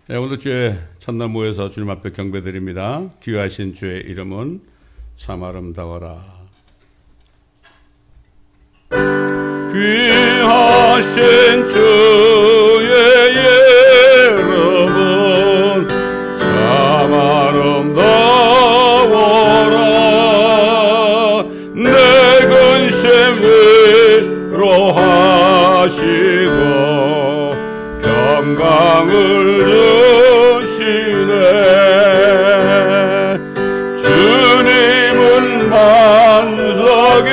오늘 주에 첫날 모여서 주님 앞에 경배드립니다. 귀하신 주의 이름은 참 아름다워라. 귀하신 주의 이름은 참 아름다워라. 내 근심 위로하시고 평강을 주시네. 주님은 만삭이시여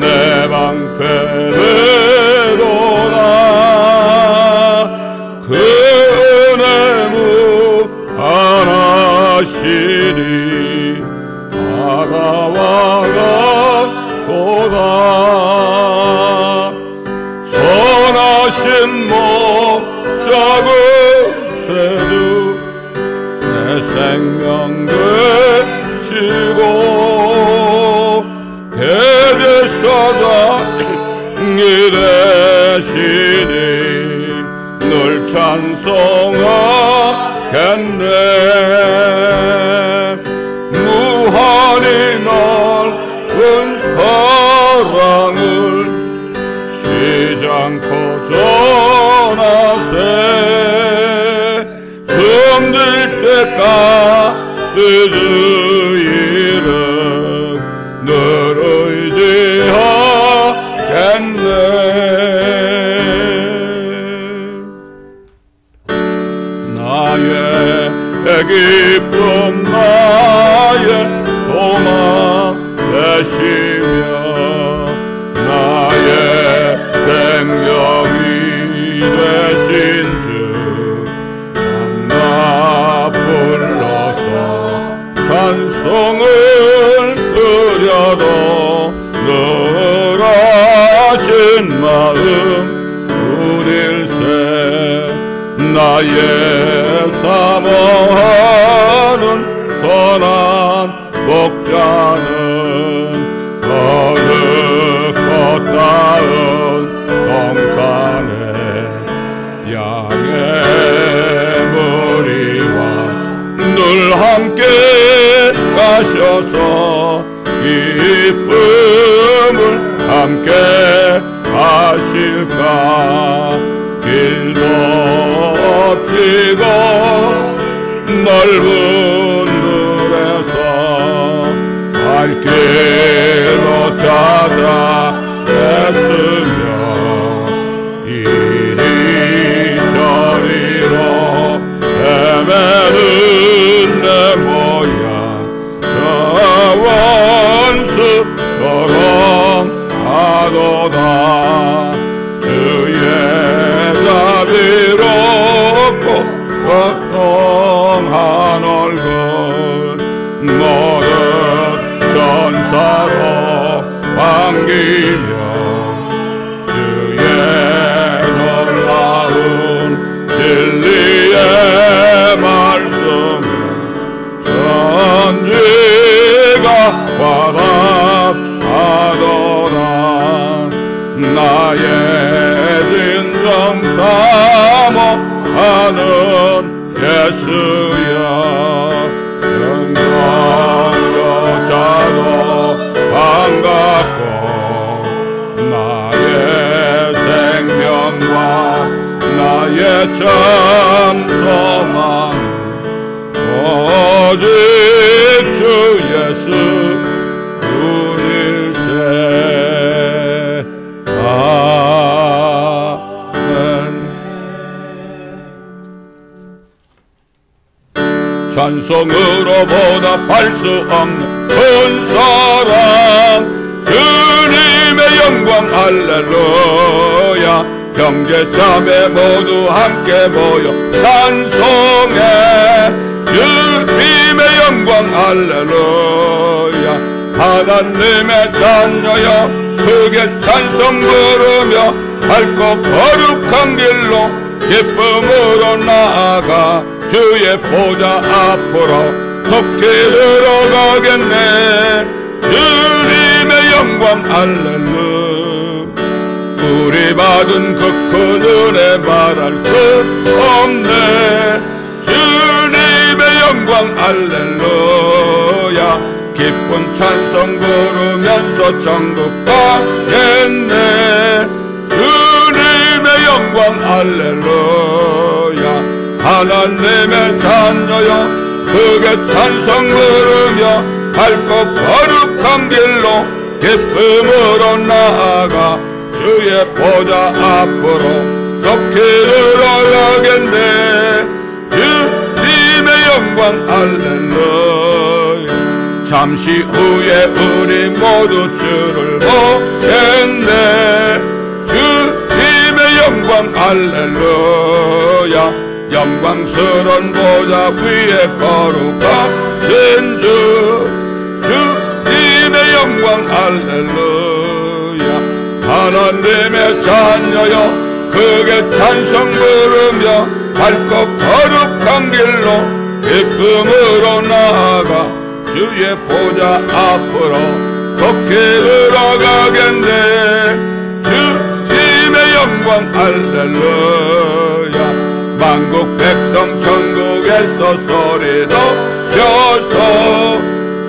내 방패를 도나 그 은혜 무한하시니 바다와 같도다. 선하신 목자그새도 내 생명 되시고 대제사장이 되시니 늘 찬송하겠네. 무한히 넓은 사랑을 쉬지 않고 전하세. 숨들 때까지 주 이름 늘 의지하겠네. 나의 기쁨 나의 소망 되시며 나의 생명이 되신 주 나 불러서 찬송을 드려도 늘 하신 마음 우릴세. 나의 사모하는 선한 목자는 거룩 걷다은 동산에 양의 무리와 늘 함께 가셔서 기쁨을 함께 하실까. 길도 없이고 넓은 들에서 발길로 찾아 냈으며 이리저리로 헤매는 내 모양 저 원수처럼 하도다. 주의 자비롭고 극동한 얼굴 모든 전사로 반기며 주의 놀라운 진리의 말씀을 천지가 화답하도다. 나의 진정 사모하는 예수여 영광여자도 반갑고 나의 생명과 나의 참 소망 오직 주 예수 우릴세. 찬송으로 보답할 수 없는 큰 사랑 주님의 영광 할렐루야. 형제 자매 모두 함께 모여 찬송해 주님의 영광 할렐루야. 하나님의 자녀여 크게 찬송 부르며 밝고 거룩한 길로 기쁨으로 나아가 주의 보좌 앞으로 속히 들어가겠네. 주님의 영광 할렐루야. 우리 받은 그 큰 은혜 말할 수 없네. 주님의 영광 할렐루야. 기쁜 찬송 부르면서 천국 가겠네. 주님의 영광 할렐루야. 하나님의 자녀여 크게 찬송 부르며 밝고 거룩한 길로 기쁨으로 나아가 주의 보좌 앞으로 속히 들어가겠네. 주님의 영광 할렐루야. 잠시 후에 우리 모두 주를 보겠네. 주님의 영광 할렐루야. 영광스러운 보좌 위에 거룩하신 주. 주님의 영광 할렐루야. 하나님의 자녀여 크게 찬송 부르며 밝고 거룩한 길로 기쁨으로 나아가 주의 보좌 앞으로 속히 들어가겠네. 주님의 영광 할렐루야. 만국 백성 천국에서 소리도 펴서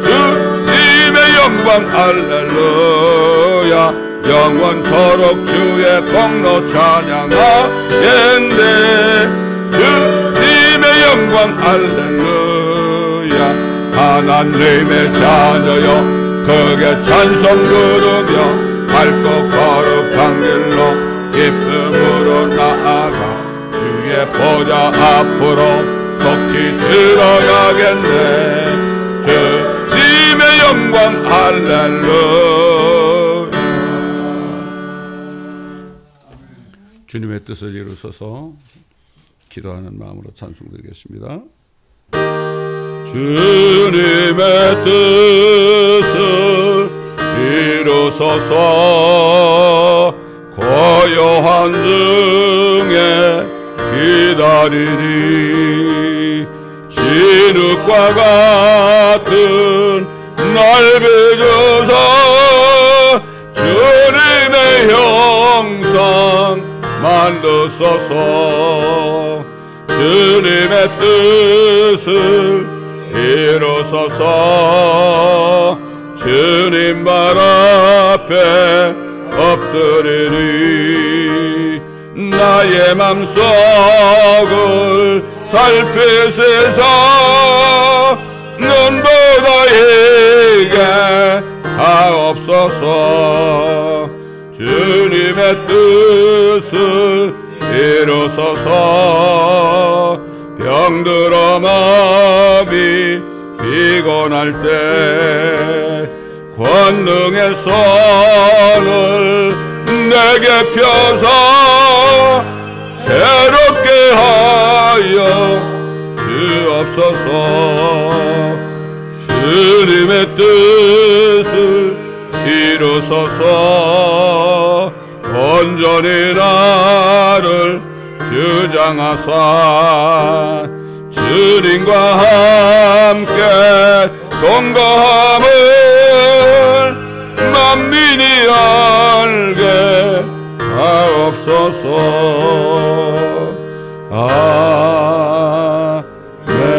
주님의 영광 할렐루야. 영원토록 주의 공로 찬양하겠네. 주님의 영광 할렐루야. 하나님의 자녀여 크게 찬송 부르며 밝고 거룩한 길로 기쁨으로 나아가 주의 보좌 앞으로 속히 들어가겠네. 주님의 영광 할렐루야. 주님의 뜻을 이루소서. 기도하는 마음으로 찬송드리겠습니다. 주님의 뜻을 이루소서. 고요한 중에 기다리니 진흙과 같은 날 빚어서 주님의 형상 만드소서. 주님의 뜻을 이루소서. 주님 발 앞에 엎드리니 나의 맘속을 살피시사 눈보다 이게 하옵소서. 주님의 뜻을 이루소서. 병들어 마음이 피곤할 때 권능의 손을 내게 펴서 새롭게 하여 주옵소서. 주님의 뜻을 이루소서. 온전히 나를 주장하사 주님과 함께 동거함을 만민이 알게 하옵소서. 아멘.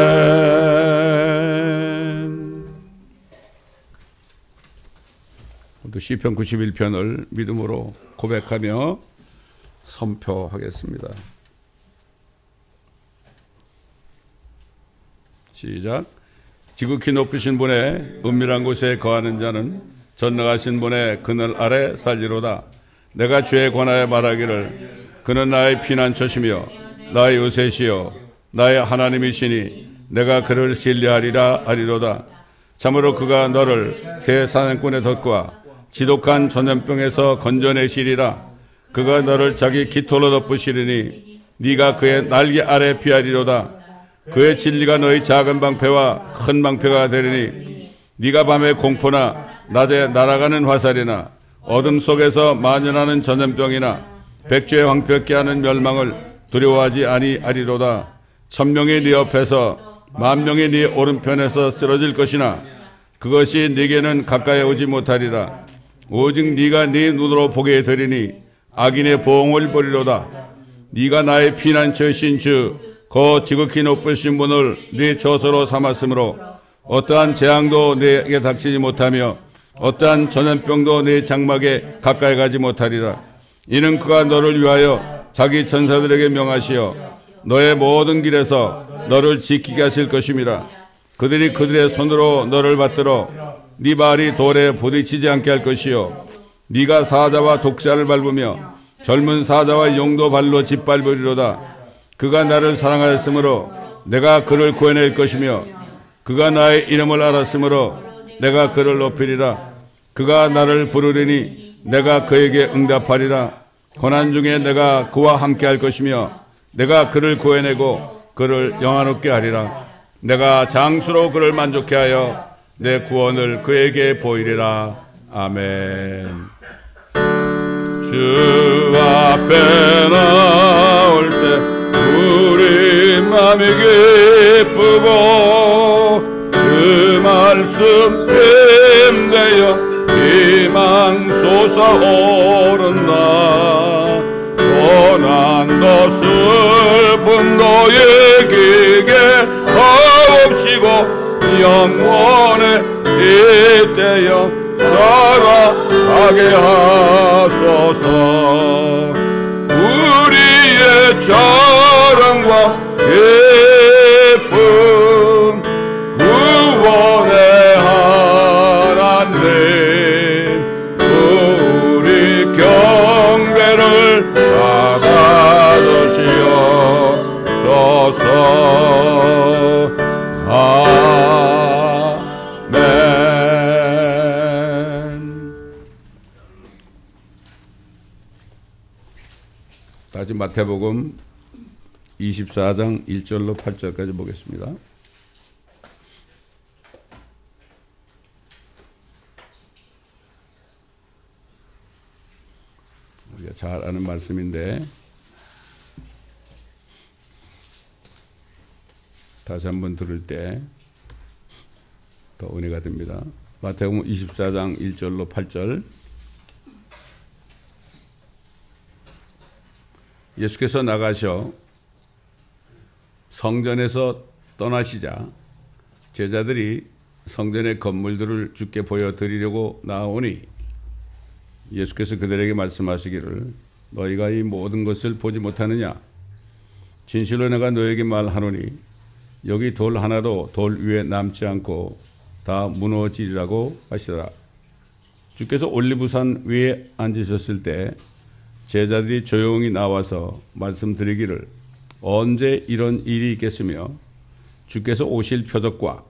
모두 시편 91편을 믿음으로 고백하며 선포하겠습니다. 시작. 지극히 높으신 분의 은밀한 곳에 거하는 자는 전능하신 분의 그늘 아래 살리로다. 내가 주에 관하여 말하기를 그는 나의 피난처시며 나의 요새시여 나의 하나님이시니 내가 그를 신뢰하리라 하리로다. 참으로 그가 너를 새 사냥꾼의 덫과 지독한 전염병에서 건져내시리라. 그가 너를 자기 깃털로 덮으시리니 네가 그의 날개 아래 피하리로다. 그의 진리가 너희 작은 방패와 큰 방패가 되리니 네가 밤에 공포나 낮에 날아가는 화살이나 어둠 속에서 만연하는 전염병이나 백주의 황폐케 하는 멸망을 두려워하지 아니하리로다. 1000명이 네 옆에서 10,000명이 네 오른편에서 쓰러질 것이나 그것이 네게는 가까이 오지 못하리라. 오직 네가 네 눈으로 보게 되리니 악인의 보응을 보리로다. 네가 나의 피난처이신 주 그 지극히 높으신 분을 네 저소로 삼았으므로 어떠한 재앙도 내게 닥치지 못하며 어떠한 전염병도 네 장막에 가까이 가지 못하리라. 이는 그가 너를 위하여 자기 천사들에게 명하시어 너의 모든 길에서 너를 지키게 하실 것임이라. 그들이 그들의 손으로 너를 받들어 네 발이 돌에 부딪히지 않게 할 것이요 네가 사자와 독사를 밟으며 젊은 사자와 용도 발로 짓밟으리로다. 그가 나를 사랑하였으므로 내가 그를 구해낼 것이며 그가 나의 이름을 알았으므로 내가 그를 높이리라. 그가 나를 부르리니 내가 그에게 응답하리라. 고난 중에 내가 그와 함께 할 것이며 내가 그를 구해내고 그를 영화롭게 하리라. 내가 장수로 그를 만족케 하여 내 구원을 그에게 보이리라. 아멘. 주 앞에 나올 때 우리 맘이 기쁘고 그 말씀 힘내어 희망 솟아오른다. 고난도 슬픔도 이기게 하옵시고 영원에 이때여 살아가게 하소서. 우리의 자랑과 기쁨 구원의 하나님 우리 경배를 받아주시옵소서. 아멘. 다시 마태복음 24장 1절로 8절까지 보겠습니다. 우리가 잘 아는 말씀인데 다시 한번 들을 때 더 은혜가 됩니다. 마태복음 24장 1절로 8절. 예수께서 나가셔 성전에서 떠나시자 제자들이 성전의 건물들을 주께 보여드리려고 나오니 예수께서 그들에게 말씀하시기를 너희가 이 모든 것을 보지 못하느냐? 진실로 내가 너에게 말하노니 여기 돌 하나도 돌 위에 남지 않고 다 무너지리라고 하시더라. 주께서 올리브산 위에 앉으셨을 때 제자들이 조용히 나와서 말씀드리기를 언제 이런 일이 있겠으며 주께서 오실 표적과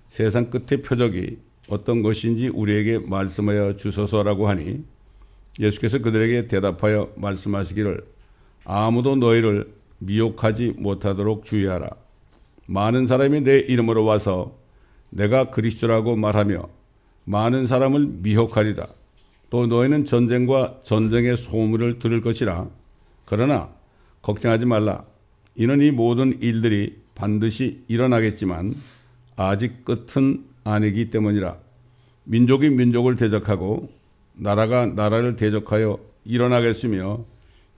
세상 끝의 표적이 어떤 것인지 우리에게 말씀하여 주소서라고 하니 예수께서 그들에게 대답하여 말씀하시기를 아무도 너희를 미혹하지 못하도록 주의하라. 많은 사람이 내 이름으로 와서 내가 그리스도라고 말하며 많은 사람을 미혹하리라. 또 너희는 전쟁과 전쟁의 소문을 들을 것이라. 그러나 걱정하지 말라. 이는 이 모든 일들이 반드시 일어나겠지만 아직 끝은 아니기 때문이라. 민족이 민족을 대적하고 나라가 나라를 대적하여 일어나겠으며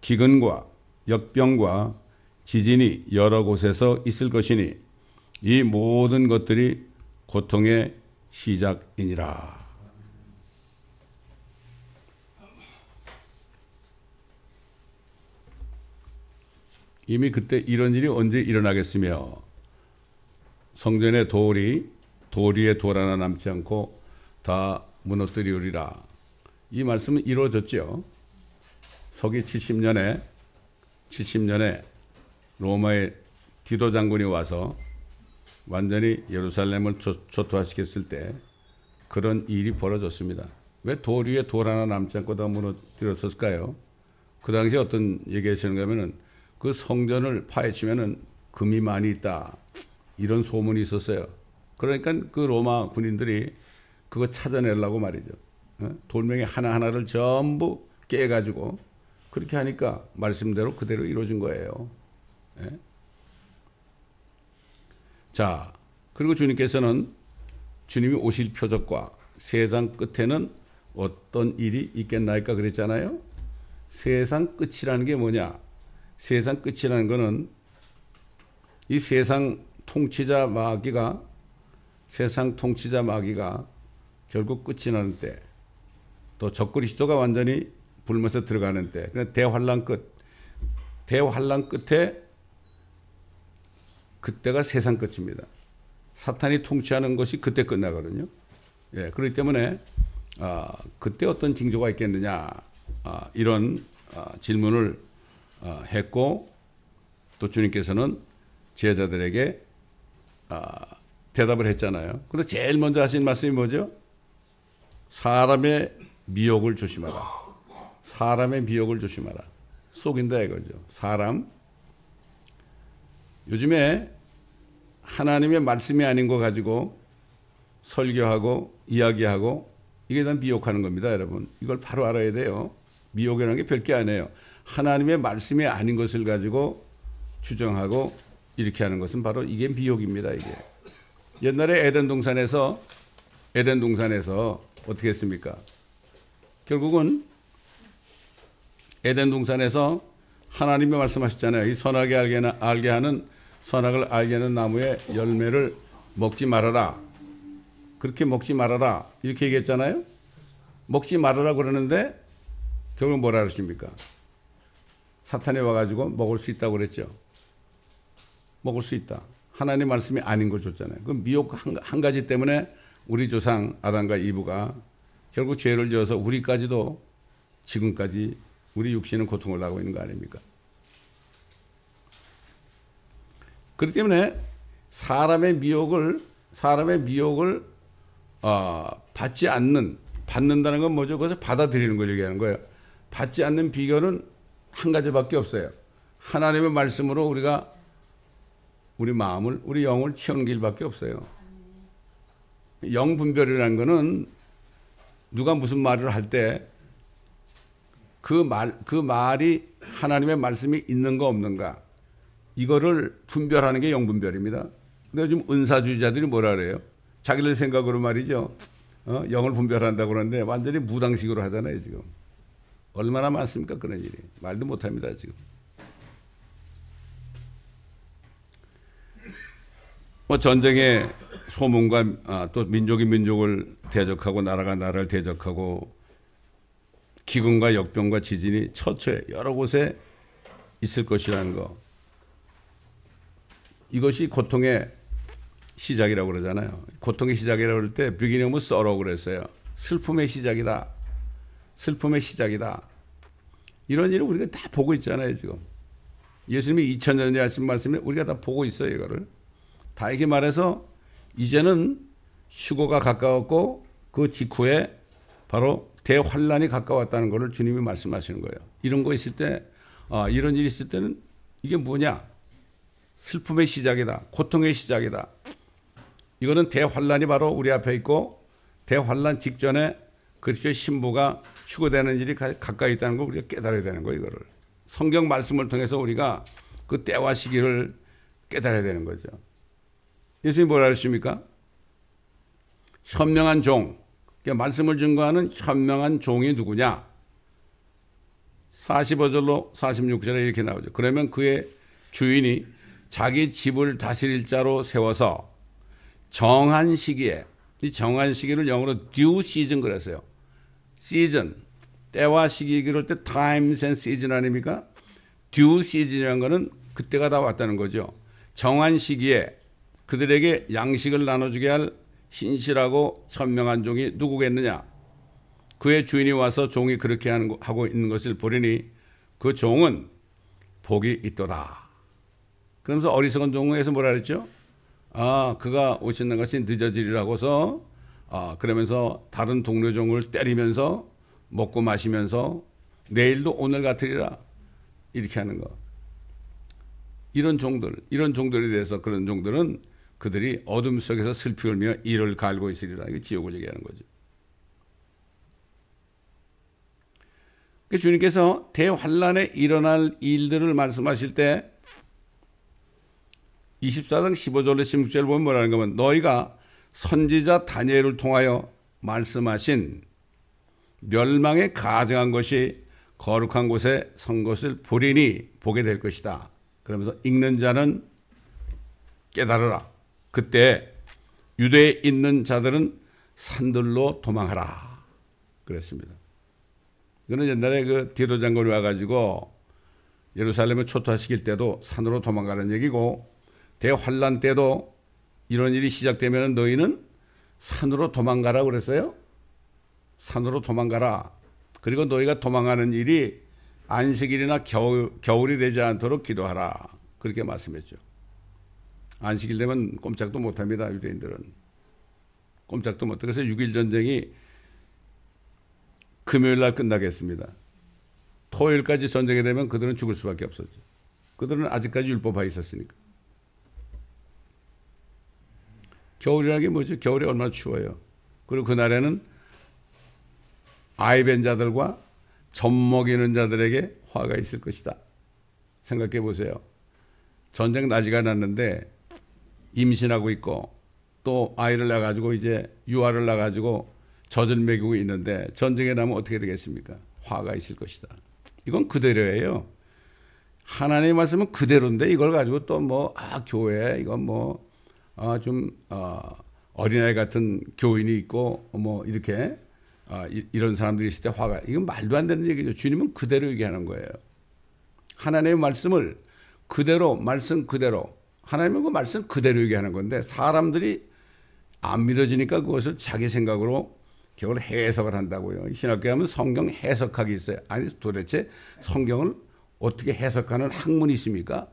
기근과 역병과 지진이 여러 곳에서 있을 것이니 이 모든 것들이 고통의 시작이니라. 이미 그때 이런 일이 언제 일어나겠으며 성전의 돌 위에 돌 하나 남지 않고 다 무너뜨리리라. 이 말씀은 이루어졌죠. 서기 70년에 로마의 디도 장군이 와서 완전히 예루살렘을 초토화시켰을 때 그런 일이 벌어졌습니다. 왜 돌 위에 돌 하나 남지 않고 다 무너뜨렸을까요? 그 당시에 어떤 얘기하시는가 하면은 그 성전을 파헤치면은 금이 많이 있다. 이런 소문이 있었어요. 그러니까 그 로마 군인들이 그거 찾아내려고 말이죠. 돌멩이 하나하나를 전부 깨가지고 그렇게 하니까 말씀대로 그대로 이루어진 거예요. 자, 그리고 주님께서는 주님이 오실 표적과 세상 끝에는 어떤 일이 있겠나이까 그랬잖아요. 세상 끝이라는 게 뭐냐? 세상 끝이라는 거는 이 세상 통치자 마귀가 결국 끝이 나는 때, 또 적그리스도가 완전히 불면서 들어가는 때, 그러니까 대환란 끝에 그때가 세상 끝입니다. 사탄이 통치하는 것이 그때 끝나거든요. 예, 그렇기 때문에 그때 어떤 징조가 있겠느냐, 이런 질문을 했고, 또 주님께서는 제자들에게 대답을 했잖아요. 그런데 제일 먼저 하신 말씀이 뭐죠? 사람의 미혹을 조심하라. 사람의 미혹을 조심하라. 속인다 이거죠. 사람. 요즘에 하나님의 말씀이 아닌 거 가지고 설교하고 이야기하고 이게 다 미혹하는 겁니다, 여러분. 이걸 바로 알아야 돼요. 미혹이라는 게 별게 아니에요. 하나님의 말씀이 아닌 것을 가지고 주장하고 이렇게 하는 것은 바로 이게 미혹입니다, 이게. 옛날에 에덴 동산에서 어떻게 했습니까? 결국은 에덴 동산에서 하나님이 말씀하셨잖아요. 이 선악을 알게 하는 나무의 열매를 먹지 말아라. 그렇게 먹지 말아라. 이렇게 얘기했잖아요. 먹지 말아라 그러는데 결국 뭐라 그러십니까? 사탄이 와가지고 먹을 수 있다고 그랬죠. 먹을 수 있다. 하나님 말씀이 아닌 걸 줬잖아요. 그 미혹 한 가지 때문에 우리 조상 아담과 이브가 결국 죄를 지어서 우리까지도 지금까지 우리 육신은 고통을 당하고 있는 거 아닙니까? 그렇기 때문에 사람의 미혹을 받는다는 건 뭐죠? 그것을 받아들이는 걸 얘기하는 거예요. 받지 않는 비결은 한 가지밖에 없어요. 하나님의 말씀으로 우리가 우리 마음을, 우리 영을 채우는 길밖에 없어요. 영 분별이라는 거는 누가 무슨 말을 할 때 그 말이 하나님의 말씀이 있는가 없는가, 이거를 분별하는 게 영 분별입니다. 근데 요즘 은사주의자들이 뭐라 그래요? 자기들 생각으로 말이죠. 영을 분별한다고 그러는데 완전히 무당식으로 하잖아요, 지금. 얼마나 많습니까, 그런 일이. 말도 못 합니다, 지금. 뭐 전쟁의 소문과 또 민족이 민족을 대적하고 나라가 나라를 대적하고 기근과 역병과 지진이 처처에 여러 곳에 있을 것이라는 거. 이것이 고통의 시작이라고 그러잖아요. 고통의 시작이라고 그럴 때 beginning of sorrow 그랬어요. 슬픔의 시작이다. 슬픔의 시작이다. 이런 일을 우리가 다 보고 있잖아요, 지금. 예수님이 2000년 전에 하신 말씀에 우리가 다 보고 있어요, 이거를. 다 이렇게 말해서 이제는 휴거가 가까웠고 그 직후에 바로 대환란이 가까웠다는 것을 주님이 말씀하시는 거예요. 이런 거 있을 때, 이런 일이 있을 때는 이게 뭐냐? 슬픔의 시작이다. 고통의 시작이다. 이거는 대환란이 바로 우리 앞에 있고 대환란 직전에 그리스도의 신부가 휴거되는 일이 가까이 있다는 걸 우리가 깨달아야 되는 거예요, 이거를. 성경 말씀을 통해서 우리가 그 때와 시기를 깨달아야 되는 거죠. 예수님이 뭐라 하십니까? 현명한 종. 그러니까 말씀을 증거하는 현명한 종이 누구냐? 45절로 46절에 이렇게 나오죠. 그러면 그의 주인이 자기 집을 다스릴 자로 세워서 정한 시기에, 이 정한 시기를 영어로 due season 그랬어요. season, 때와 시기 그럴 때 times and season 아닙니까? due season이라는 거는 그때가 다 왔다는 거죠. 정한 시기에 그들에게 양식을 나눠주게 할 신실하고 현명한 종이 누구겠느냐? 그의 주인이 와서 종이 그렇게 하고 있는 것을 보리니 그 종은 복이 있도다. 그러면서 어리석은 종에서 뭐라 그랬죠? 그가 오시는 것이 늦어지리라고서 그러면서 다른 동료 종을 때리면서 먹고 마시면서 내일도 오늘 같으리라 이렇게 하는 거. 이런 종들에 대해서 그런 종들은 그들이 어둠 속에서 슬피 울며 이를 갈고 있으리라. 이게 지옥을 얘기하는 거죠. 주님께서 대환란에 일어날 일들을 말씀하실 때 24장 15절로 16절을 보면 뭐라는 거면 너희가 선지자 다니엘을 통하여 말씀하신 멸망에 가증한 것이 거룩한 곳에 선 것을 보리니 보게 될 것이다. 그러면서 읽는 자는 깨달으라. 그때 유대에 있는 자들은 산들로 도망하라. 그랬습니다. 이거는 옛날에 그 디도 장군이 와가지고 예루살렘을 초토화시킬 때도 산으로 도망가는 얘기고, 대환란 때도 이런 일이 시작되면 너희는 산으로 도망가라 그랬어요. 산으로 도망가라. 그리고 너희가 도망가는 일이 안식일이나 겨울이 되지 않도록 기도하라. 그렇게 말씀했죠. 안식일 되면 꼼짝도 못합니다. 유대인들은. 꼼짝도 못해. 그래서 6.1 전쟁이 금요일 날 끝나겠습니다. 토요일까지 전쟁이 되면 그들은 죽을 수밖에 없었죠. 그들은 아직까지 율법하에 있었으니까. 겨울이라는 게 뭐죠? 겨울이 얼마나 추워요. 그리고 그날에는 아이 벤 자들과 젖 먹이는 자들에게 화가 있을 것이다. 생각해 보세요. 전쟁 나지가 났는데 임신하고 있고 또 아이를 낳아가지고 이제 유아를 낳아가지고 젖을 먹이고 있는데 전쟁에 나면 어떻게 되겠습니까? 화가 있을 것이다. 이건 그대로예요. 하나님의 말씀은 그대로인데 이걸 가지고 또 뭐 교회 이건 뭐 어린아이 같은 교인이 있고 뭐 이렇게 이런 사람들이 있을 때 화가, 이건 말도 안 되는 얘기죠. 주님은 그대로 얘기하는 거예요. 하나님의 말씀을 그대로, 말씀 그대로, 하나님은 그 말씀 그대로 얘기하는 건데 사람들이 안 믿어지니까 그것을 자기 생각으로 그걸 해석을 한다고요. 신학교에 하면 성경 해석학이 있어요. 아니 도대체 성경을 어떻게 해석하는 학문이 있습니까?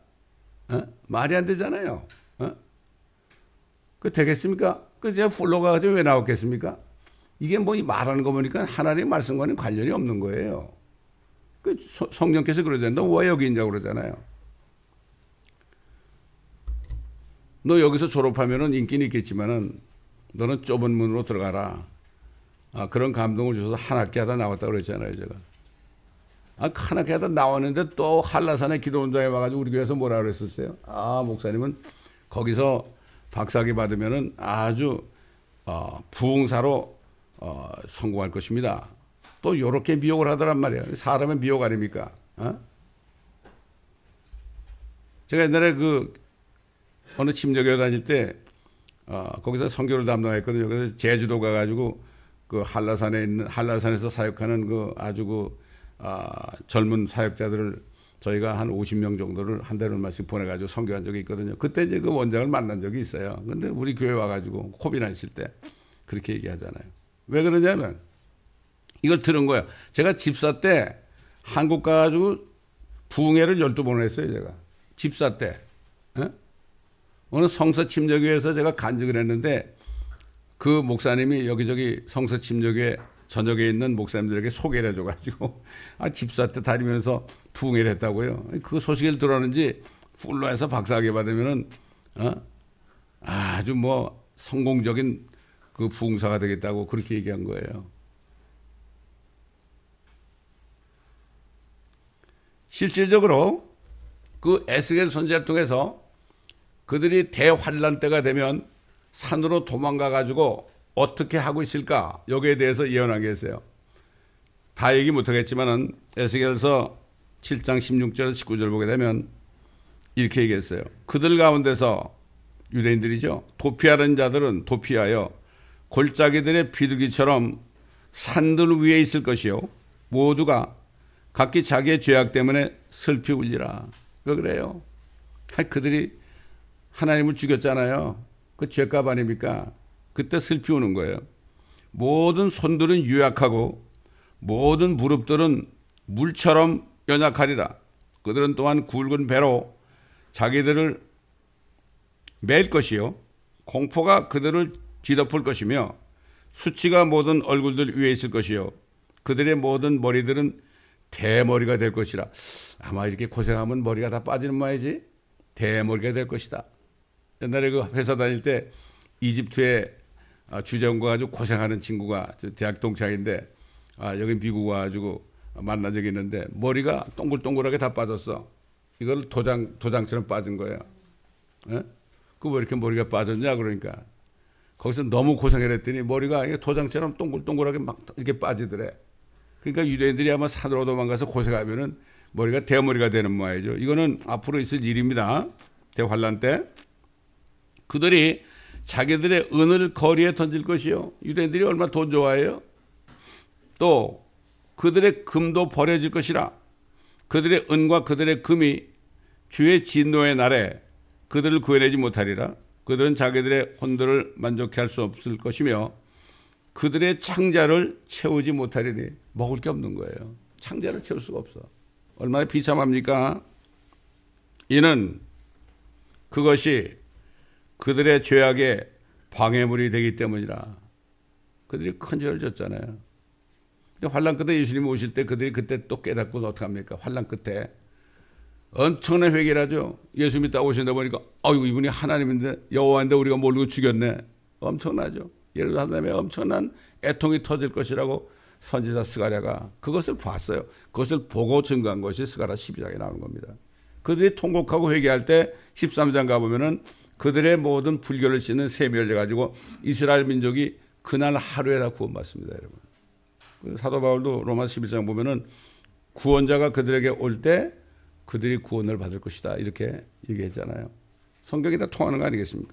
말이 안 되잖아요. 그 되겠습니까? 그 제가 훌러가 가지고 왜 나왔겠습니까? 이게 뭐 말하는 거 보니까 하나님의 말씀과는 관련이 없는 거예요. 그 성령께서 그러잖아요. 너 왜 여기 있냐고 그러잖아요. 너 여기서 졸업하면은 인기는 있겠지만은 너는 좁은 문으로 들어가라. 그런 감동을 주셔서 한 학기 하다 나왔다고 그랬잖아요, 제가. 한 학기 하다 나왔는데 또 한라산에 기도원장에 와가지고 우리 교회에서 뭐라 그랬었어요? 목사님은 거기서 박사학위 받으면은 아주 부흥사로 성공할 것입니다. 또 이렇게 미혹을 하더란 말이에요. 사람의 미혹 아닙니까? 제가 옛날에 어느 침례교회 다닐 때 거기서 선교를 담당했거든요. 그래서 제주도 가가지고 한라산에서 사역하는 아주 젊은 사역자들을 저희가 한 50명 정도를 한 달에 얼마씩 보내가지고 선교한 적이 있거든요. 그때 이제 그 원장을 만난 적이 있어요. 근데 우리 교회 와가지고 코비나 있을 때 그렇게 얘기하잖아요. 왜 그러냐면 이걸 들은 거예요. 제가 집사 때 한국 가가지고 부흥회를 12번을 했어요, 제가. 집사 때. 어느 성서 침례교회에서 제가 간증을 했는데 그 목사님이 여기저기 성서 침례교회 전역에 있는 목사님들에게 소개를 해줘가지고 집사 때 다니면서 부흥회를 했다고요. 그 소식을 들었는지 훌러에서 박사학위 받으면은 아주 뭐 성공적인 그 부흥사가 되겠다고 그렇게 얘기한 거예요. 실질적으로 그 에스겔 선지자를 통해서 그들이 대환란 때가 되면 산으로 도망가 가지고 어떻게 하고 있을까? 여기에 대해서 예언한 게 있어요. 다 얘기 못하겠지만은 에스겔서 7장 16절 19절 보게 되면 이렇게 얘기했어요. 그들 가운데서 유대인들이죠. 도피하는 자들은 도피하여 골짜기들의 비둘기처럼 산들 위에 있을 것이요. 모두가 각기 자기의 죄악 때문에 슬피 울리라. 왜 그래요? 그들이 하나님을 죽였잖아요. 그 죄값 아닙니까? 그때 슬피 우는 거예요. 모든 손들은 유약하고 모든 무릎들은 물처럼 연약하리라. 그들은 또한 굵은 배로 자기들을 맬 것이요. 공포가 그들을 뒤덮을 것이며 수치가 모든 얼굴들 위에 있을 것이요. 그들의 모든 머리들은 대머리가 될 것이라. 아마 이렇게 고생하면 머리가 다 빠지는 모양이지. 대머리가 될 것이다. 옛날에 그 회사 다닐 때 이집트에 주재원과 가지고 고생하는 친구가 대학 동창인데 여기 미국 와가지고 만난 적이 있는데 머리가 동글동글하게 다 빠졌어. 이걸 도장처럼 빠진 거예요. 그 왜 이렇게 머리가 빠졌냐 그러니까 거기서 너무 고생을 했더니 머리가 도장처럼 동글동글하게 막 이렇게 빠지더래. 그러니까 유대인들이 아마 산으로 도망가서 고생하면은 머리가 대머리가 되는 모양이죠. 이거는 앞으로 있을 일입니다. 대환란 때 그들이 자기들의 은을 거리에 던질 것이요. 유대인들이 얼마나 돈 좋아해요. 또 그들의 금도 버려질 것이라. 그들의 은과 그들의 금이 주의 진노의 날에 그들을 구해내지 못하리라. 그들은 자기들의 혼들을 만족해 할 수 없을 것이며 그들의 창자를 채우지 못하리니. 먹을 게 없는 거예요. 창자를 채울 수가 없어. 얼마나 비참합니까? 이는 그것이 그들의 죄악의 방해물이 되기 때문이라. 그들이 큰 죄를 졌잖아요. 근데 환난 끝에 예수님이 오실 때 그들이 그때 또 깨닫고 어떡합니까? 환난 끝에 엄청난 회개를 하죠. 예수 믿다 오신다 보니까 아이고 이분이 하나님인데 여호와인데 우리가 모르고 죽였네. 엄청나죠. 예루살렘에 엄청난 애통이 터질 것이라고 선지자 스가랴가 그것을 봤어요. 그것을 보고 증거한 것이 스가랴 12장에 나오는 겁니다. 그들이 통곡하고 회개할 때 13장 가보면은 그들의 모든 불교를 씻는 셈이 열려가지고 이스라엘 민족이 그날 하루에 다 구원받습니다, 여러분. 사도 바울도 로마 11장 보면은 구원자가 그들에게 올 때 그들이 구원을 받을 것이다 이렇게 얘기했잖아요. 성경이 다 통하는 거 아니겠습니까?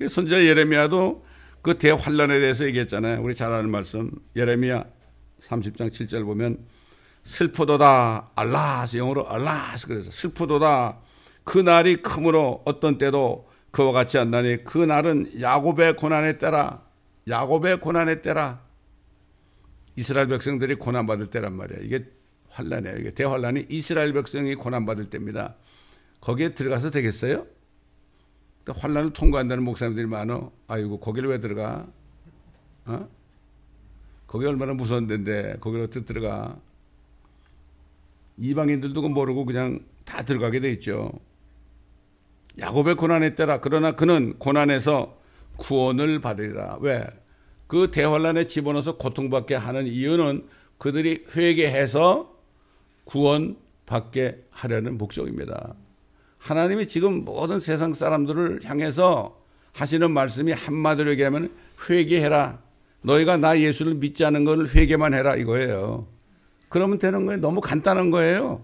선지자 예레미야도 그 대환란에 대해서 얘기했잖아요. 우리 잘 아는 말씀 예레미야 30장 7절 보면 슬프도다 알라스, 영어로 알라스 그래서 슬프도다 그 날이 크므로 어떤 때도 그와 같지 않나니 그 날은 야곱의 고난의 때라. 야곱의 고난의 때라. 이스라엘 백성들이 고난받을 때란 말이에요. 이게 환란이에요. 이게 대환란이 이스라엘 백성이 고난받을 때입니다. 거기에 들어가서 되겠어요? 환란을 통과한다는 목사님들이 많어. 아이고 거기를 왜 들어가? 거기 얼마나 무서운 데인데 거기를 어떻게 들어가? 이방인들도 그거 모르고 그냥 다 들어가게 돼 있죠. 야곱의 고난의 때라. 그러나 그는 고난에서 구원을 받으리라. 왜? 그 대환란에 집어넣어서 고통받게 하는 이유는 그들이 회개해서 구원받게 하려는 목적입니다. 하나님이 지금 모든 세상 사람들을 향해서 하시는 말씀이 한마디로 얘기하면 회개해라. 너희가 나 예수를 믿지 않은 걸 회개만 해라 이거예요. 그러면 되는 거예요. 너무 간단한 거예요.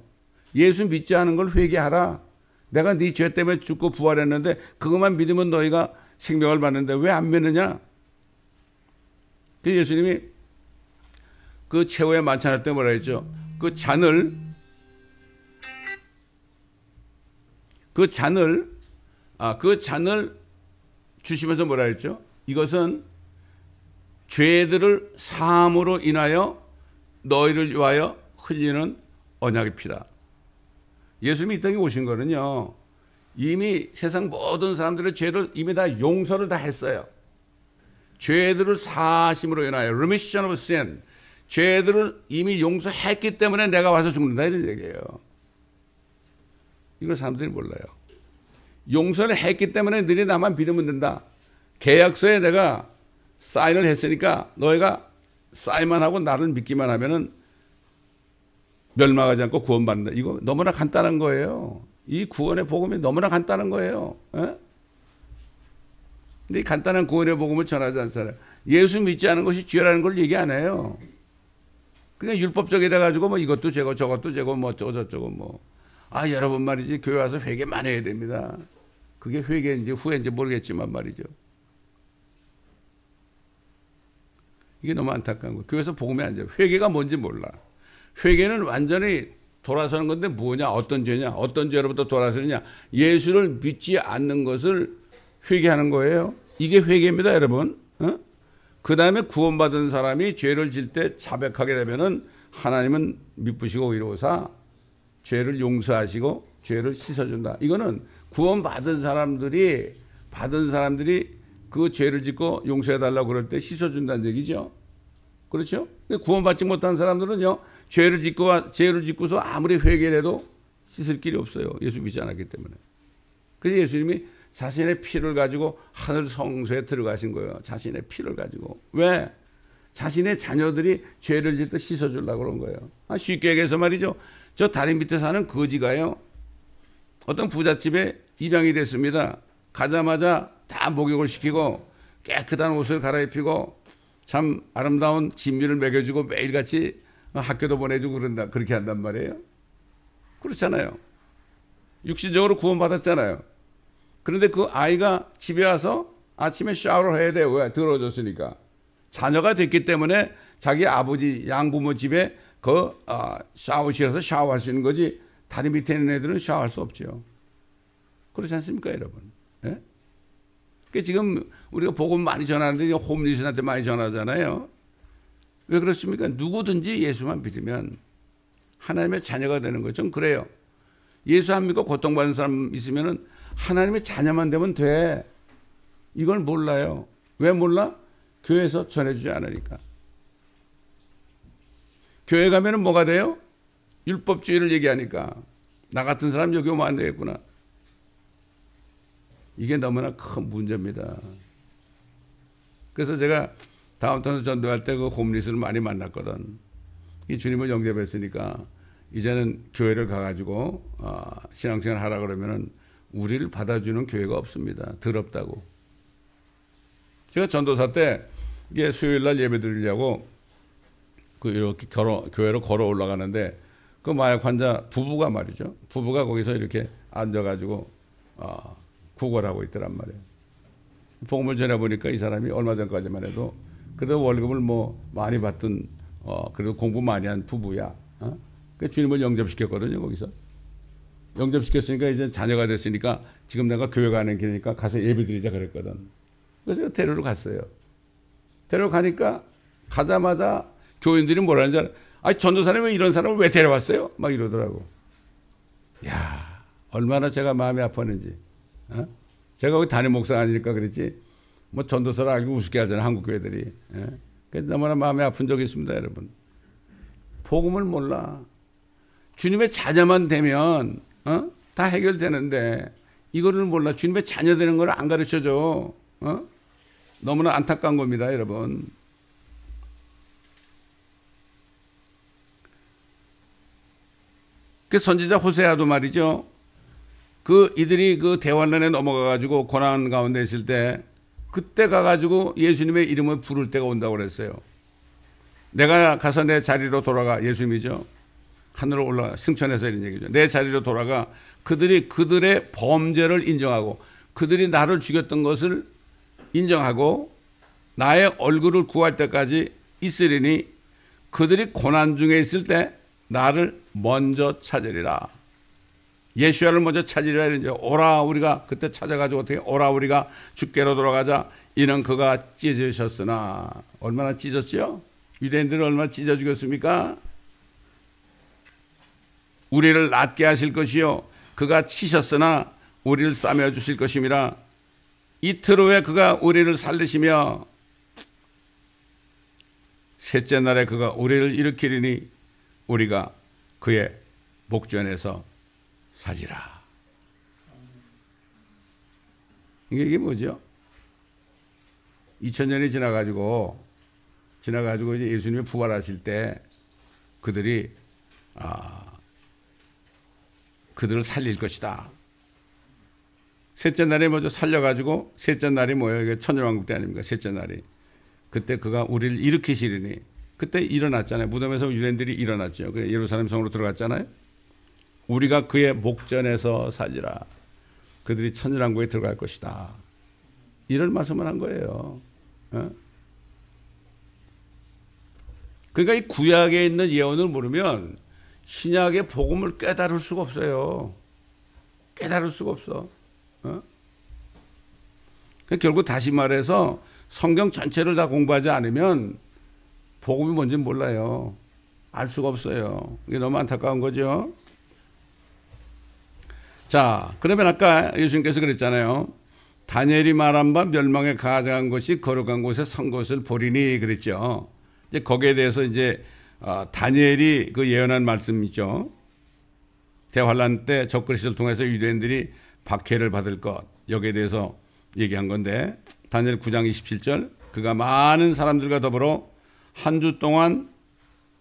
예수 믿지 않은 걸 회개하라. 내가 네 죄 때문에 죽고 부활했는데 그것만 믿으면 너희가 생명을 받는데 왜 안 믿느냐? 예수님이 그 최후의 만찬할 때 뭐라 했죠? 그 잔을 주시면서 뭐라 했죠? 이것은 죄들을 사함으로 인하여 너희를 위하여 흘리는 언약의 피다. 예수님이 이 땅에 오신 거는요, 이미 세상 모든 사람들의 죄를 이미 다 용서를 다 했어요. 죄들을 사하심으로 인하여 remission of sin, 죄들을 이미 용서했기 때문에 내가 와서 죽는다 이런 얘기예요. 이걸 사람들이 몰라요. 용서를 했기 때문에 너희 나만 믿으면 된다. 계약서에 내가 사인을 했으니까 너희가 사인만 하고 나를 믿기만 하면은 멸망하지 않고 구원받는다. 이거 너무나 간단한 거예요. 이 구원의 복음이 너무나 간단한 거예요. 에? 근데 이 간단한 구원의 복음을 전하지 않잖아요. 예수 믿지 않은 것이 죄라는 걸 얘기 안 해요. 그냥 율법적이 돼가지고 뭐 이것도 죄고 저것도 죄고 뭐 어쩌고저쩌고 뭐. 아, 여러분 말이지 교회 와서 회개 많이 해야 됩니다. 그게 회개인지 후회인지 모르겠지만 말이죠. 이게 너무 안타까운 거예요. 교회에서 복음이 안 돼요. 회개가 뭔지 몰라. 회개는 완전히 돌아서는 건데 뭐냐? 어떤 죄냐? 어떤 죄로부터 돌아서느냐? 예수를 믿지 않는 것을 회개하는 거예요. 이게 회개입니다, 여러분. 그 다음에 구원받은 사람이 죄를 질 때 자백하게 되면은 하나님은 미쁘시고 의로우사 죄를 용서하시고 죄를 씻어준다. 이거는 구원받은 사람들이 그 죄를 짓고 용서해달라고 그럴 때 씻어준다는 얘기죠. 그렇죠? 구원받지 못한 사람들은요, 죄를 짓고서 아무리 회개를 해도 씻을 길이 없어요. 예수 믿지 않았기 때문에. 그래서 예수님이 자신의 피를 가지고 하늘 성소에 들어가신 거예요. 자신의 피를 가지고. 왜? 자신의 자녀들이 죄를 짓 때 씻어주려고 그런 거예요. 쉽게 얘기해서 말이죠. 저 다리 밑에 사는 거지가요, 어떤 부잣집에 입양이 됐습니다. 가자마자 다 목욕을 시키고 깨끗한 옷을 갈아입히고 참 아름다운 진미를 먹여주고 매일같이 학교도 보내주고 그런다. 그렇게 한단 말이에요. 그렇잖아요. 육신적으로 구원받았잖아요. 그런데 그 아이가 집에 와서 아침에 샤워를 해야 돼요. 왜? 더러워졌으니까. 자녀가 됐기 때문에 자기 아버지 양부모 집에 그 샤워실에서 샤워할 수 있는 거지 다리 밑에 있는 애들은 샤워할 수 없죠. 그렇지 않습니까, 여러분? 예? 그러니까 지금 우리가 복음 많이 전하는데 홈리스한테 많이 전하잖아요. 왜 그렇습니까? 누구든지 예수만 믿으면 하나님의 자녀가 되는 거죠. 전 그래요. 예수 안 믿고 고통받는 사람 있으면 하나님의 자녀만 되면 돼. 이걸 몰라요. 왜 몰라? 교회에서 전해주지 않으니까. 교회 가면은 뭐가 돼요? 율법주의를 얘기하니까 나 같은 사람 여기 오면 안 되겠구나. 이게 너무나 큰 문제입니다. 그래서 제가 다운타운에서 전도할 때 그 홈리스를 많이 만났거든. 이 주님을 영접했으니까 이제는 교회를 가가지고 신앙생활 하라 그러면은 우리를 받아주는 교회가 없습니다. 더럽다고. 제가 전도사 때 이게 수요일 날 예배 드리려고 그 이렇게 교회로 걸어 올라가는데 그 마약 환자 부부가 말이죠. 부부가 거기서 이렇게 앉아가지고 구걸하고 있더란 말이에요. 복음을 전해보니까 이 사람이 얼마 전까지만 해도 그래도 월급을 뭐 많이 받던 그래도 공부 많이 한 부부야. 그 주님을 영접시켰거든요. 거기서. 영접시켰으니까 이제 자녀가 됐으니까 지금 내가 교회 가는 길이니까 가서 예배드리자 그랬거든. 그래서 제가 데리러 갔어요. 데리러 가니까 가자마자 교인들이 뭐라는 줄 알아? 아니 전도사님 왜 이런 사람을 왜 데려왔어요? 막 이러더라고. 야, 얼마나 제가 마음이 아팠는지. 제가 거기 담임 목사가 아니니까 그랬지. 뭐 전도사를 알고 우습게 하잖아요. 한국 교회들이. 그래서 너무나 마음이 아픈 적이 있습니다. 여러분. 복음을 몰라. 주님의 자녀만 되면 다 해결되는데 이거를 몰라. 주님의 자녀 되는 걸 안 가르쳐줘. 너무나 안타까운 겁니다. 여러분. 그 선지자 호세아도 말이죠. 그 이들이 그 대환란에 넘어가가지고 고난 가운데 있을 때 그때 가가지고 예수님의 이름을 부를 때가 온다고 그랬어요. 내가 가서 내 자리로 돌아가. 예수님이죠. 하늘로 올라가 승천해서 이런 얘기죠. 내 자리로 돌아가. 그들이 그들의 범죄를 인정하고 그들이 나를 죽였던 것을 인정하고 나의 얼굴을 구할 때까지 있으리니 그들이 고난 중에 있을 때 나를 먼저 찾으리라. 예수야를 먼저 찾으리라. 이제 오라 우리가 그때 찾아가지고 어떻게 오라 우리가 주께로 돌아가자. 이는 그가 찢으셨으나 얼마나 찢었죠? 유대인들은 얼마나 찢어 죽였습니까? 우리를 낫게 하실 것이요 그가 치셨으나 우리를 싸매어 주실 것임이라. 이틀 후에 그가 우리를 살리시며 셋째 날에 그가 우리를 일으키리니 우리가 그의 목전에서 살리라. 이게 뭐죠? 2000년이 지나가지고 이제 예수님이 부활하실 때 그들이 그들을 살릴 것이다. 셋째 날에 먼저 살려가지고 셋째 날이 뭐예요? 이게 천년왕국 때 아닙니까? 셋째 날이. 그때 그가 우리를 일으키시리니 그때 일어났잖아요. 무덤에서 유대인들이 일어났죠. 예루살렘 성으로 들어갔잖아요. 우리가 그의 목전에서 살리라. 그들이 천년왕국에 들어갈 것이다. 이런 말씀을 한 거예요. 그러니까 이 구약에 있는 예언을 모르면 신약의 복음을 깨달을 수가 없어요. 깨달을 수가 없어. 결국 다시 말해서 성경 전체를 다 공부하지 않으면 복음이 뭔지 몰라요. 알 수가 없어요. 이게 너무 안타까운 거죠. 자, 그러면 아까 예수님께서 그랬잖아요. 다니엘이 말한 바 멸망에 가져간 것이 거룩한 곳에 선 것을 보리니 그랬죠. 이제 거기에 대해서 이제 다니엘이 그 예언한 말씀 있죠. 대환란 때 적그리스도를 통해서 유대인들이 박해를 받을 것, 여기에 대해서 얘기한 건데 다니엘 9장 27절 그가 많은 사람들과 더불어 한 주 동안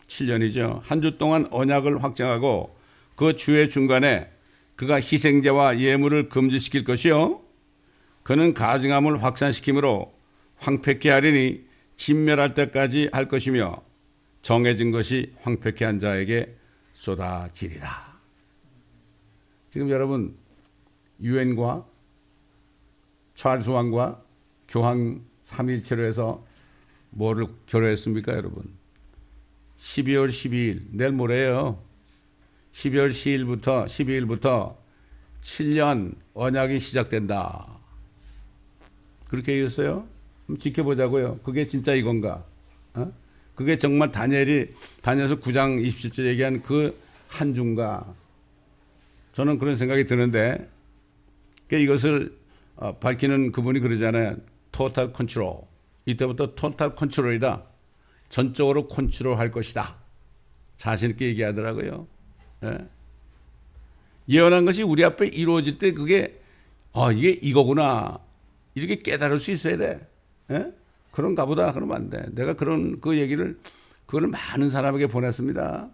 7년이죠. 한 주 동안 언약을 확정하고 그 주의 중간에 그가 희생제와 예물을 금지시킬 것이요 그는 가증함을 확산시키므로 황폐케 하리니 진멸할 때까지 할 것이며 정해진 것이 황폐케 한 자에게 쏟아지리라. 지금 여러분 유엔과 찰스 왕과 교황 3.1체로 해서 뭐를 결의했습니까 여러분? 12월 12일 내일 모레요. 12월 12일부터 7년 언약이 시작된다. 그렇게 얘기했어요. 한번 지켜보자고요. 그게 진짜 이건가? 그게 정말 다니엘서 9장 27절 얘기한 그 한 주인가? 저는 그런 생각이 드는데 이것을 밝히는 그분이 그러잖아요. 토탈 컨트롤. 이때부터 토탈 컨트롤이다. 전적으로 컨트롤할 것이다. 자신 있게 얘기하더라고요. 예? 예언한 것이 우리 앞에 이루어질 때 그게 이게 이거구나. 이렇게 깨달을 수 있어야 돼. 예? 그런가 보다. 그러면 안 돼. 내가 그 얘기를 그걸 많은 사람에게 보냈습니다.